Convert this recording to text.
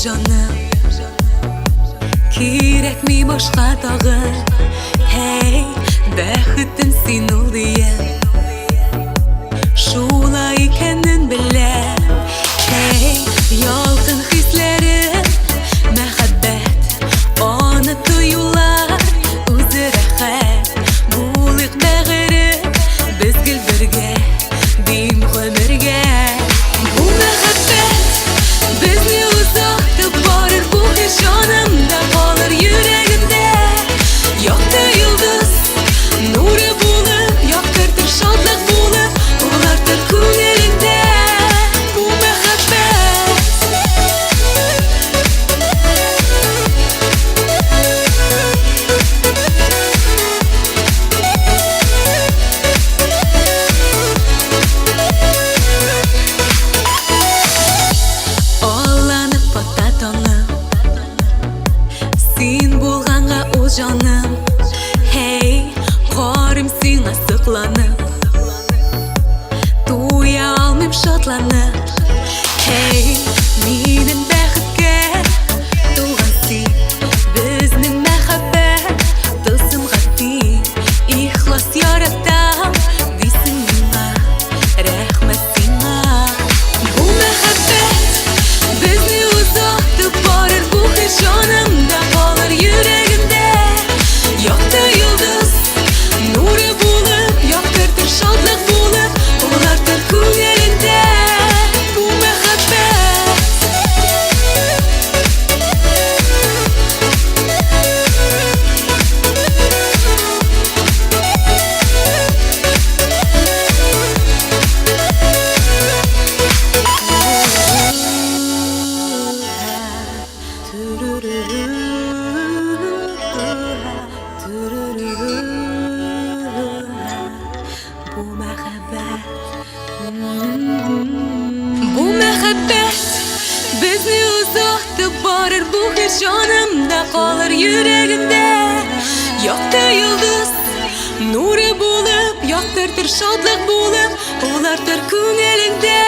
жаным, керекми башка тагы. Hey, бәхетем син ул дием, шулай икәнен беләм. Hey, ялкын хисләрем, мәхәббәт, аны тоюлар, үзе рәхәт. Булыйк бәгырем, без гел бергә, дим гомергә. Бу мәхәббәт безне узатып барыр, бу хис җанымда калыр, йөрәгемдә. Якты йолдыз, нуры булып, яктыртыр шатлык булып, улартыр күңелеңдә. Бу мәхәббәт. Алланып бата таңым, син булганга ул җаным. Hey, карым сиңа сокланып, туя алмыйм шатланып. Hey, минем бәхеткә туган син, безнең мәхәббәт тылсымга тиң. Ихлас яратам дисең миңа, рәхмәт сиңа. Бу мәхәббәт безне узатып барыр, бу хис җанымда калыр, йөрәгемдә. Якты йолдыз, нуры булып, яктыртыр шатлык булып, улартыр күңелеңдә. Бу мәхәббәт. Бу мәхәббәт. Бу мәхәббәт безне узатып барыр, бу хис җанымда калыр, йөрәгемдә. Якты йолдыз, нуры булып, яктыртыр шатлык булып, улартыр күңелеңдә.